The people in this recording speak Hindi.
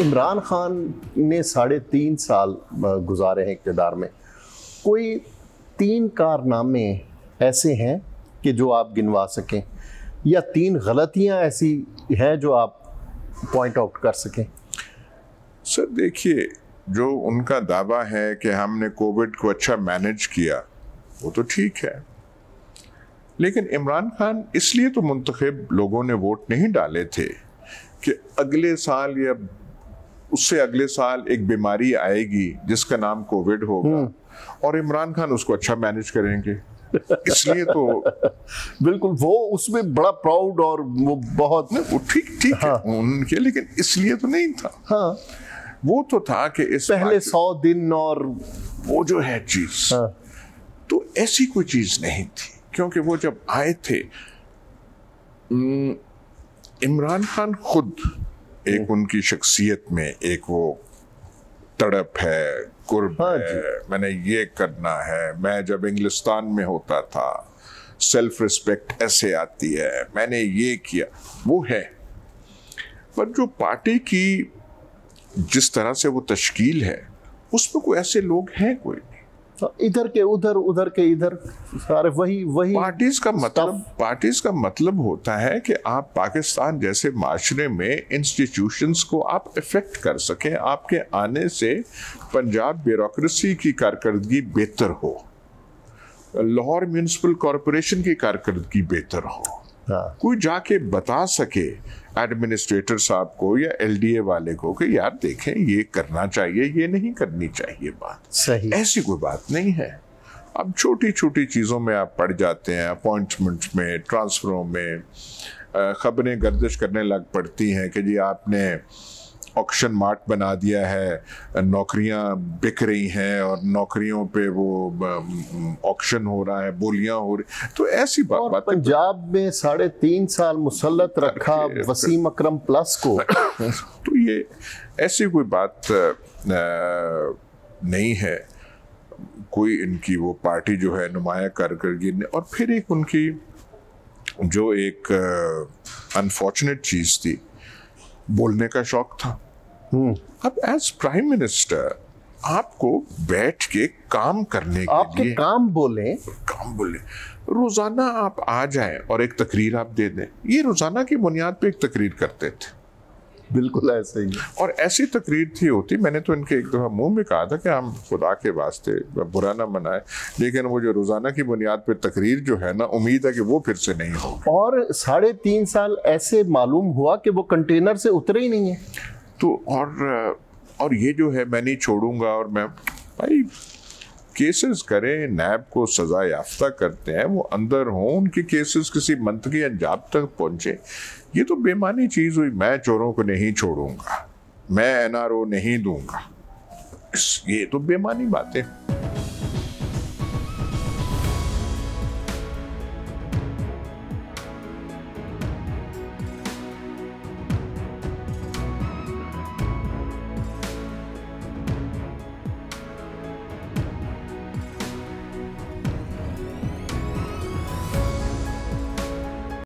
इमरान खान ने 3.5 साल गुजारे हैं इक़्तिदार में, कोई 3 कारनामे ऐसे हैं कि जो आप गिनवा सकें, या 3 गलतियां ऐसी हैं जो आप पॉइंट आउट कर सकें? सर देखिए, जो उनका दावा है कि हमने कोविड को अच्छा मैनेज किया, वो तो ठीक है, लेकिन इमरान खान इसलिए तो मुंतखब लोगों ने वोट नहीं डाले थे कि अगले साल या उससे अगले साल एक बीमारी आएगी जिसका नाम कोविड होगा और इमरान खान उसको अच्छा मैनेज करेंगे, इसलिए तो बिल्कुल वो उसमें बड़ा प्राउड और वो बहुत वो ठीक है उनके, लेकिन इसलिए तो नहीं था। हाँ, वो तो था कि इस पहले 100 दिन और वो जो है चीज, तो ऐसी कोई चीज नहीं थी, क्योंकि वो जब आए थे, इमरान खान खुद एक उनकी शख्सियत में एक वो तड़प है, कुर्ब है, मैंने ये करना है, मैं जब इंग्लिस्तान में होता था सेल्फ रिस्पेक्ट ऐसे आती है, मैंने ये किया, वो है। पर जो पार्टी की जिस तरह से वो तश्कील है, उसमें कोई ऐसे लोग हैं कोई नहीं, इधर के उधर, उधर के इधर, सारे वही पार्टीज का मतलब होता है कि आप पाकिस्तान जैसे माशरे में इंस्टीट्यूशंस को आप इफेक्ट कर सकें, आपके आने से पंजाब ब्यूरोक्रेसी की कारकर्दगी बेहतर हो, लाहौर म्यूनिसिपल कॉरपोरेशन की कारकर्दगी बेहतर हो, कोई जाके बता सके एडमिनिस्ट्रेटर साहब को या एलडीए वाले को कि यार देखें ये करना चाहिए, ये नहीं करनी चाहिए, बात सही, ऐसी कोई बात नहीं है। अब छोटी छोटी चीज़ों में आप पड़ जाते हैं, अपॉइंटमेंट्स में, ट्रांसफरों में खबरें गर्दिश करने लग पड़ती हैं कि जी आपने ऑक्शन मार्ट बना दिया है, नौकरियां बिक रही हैं और नौकरियों पे वो ऑक्शन हो रहा है, बोलियां हो रही, तो ऐसी बात पंजाब में 3.5 साल मुसल्लत रखा वसीम अकरम प्लस को तो ये ऐसी कोई बात नहीं है। कोई इनकी वो पार्टी जो है नुमाया कारकर्दगी ने, और फिर एक उनकी जो एक अनफॉर्चुनेट चीज थी, बोलने का शौक था। अब एज प्राइम मिनिस्टर आपको बैठ के काम करने के लिए काम बोले, रोजाना आप आ जाएं और एक तकरीर आप दे दें, ये रोजाना की बुनियाद पे एक तकरीर करते थे, बिल्कुल ऐसे ही, और ऐसी तकरीर थी होती, मैंने तो इनके एक दफा मुंह में कहा था कि हम खुदा के वास्ते बुरा ना मनाए, लेकिन वो जो रोजाना की बुनियाद पे तकरीर जो है ना, उम्मीद है कि वो फिर से नहीं हो। और 3.5 साल ऐसे मालूम हुआ कि वो कंटेनर से उतरे ही नहीं है, तो और ये जो है मैं नहीं छोड़ूंगा, और मैं भाई केसेस करें, नैब को सजा याफ्ता करते हैं, वो अंदर हों, उनके केसेस किसी मंतकी अंजाम तक पहुंचे, ये तो बेमानी चीज हुई। मैं चोरों को नहीं छोड़ूंगा, मैं एनआरओ नहीं दूंगा, ये तो बेमानी बातें।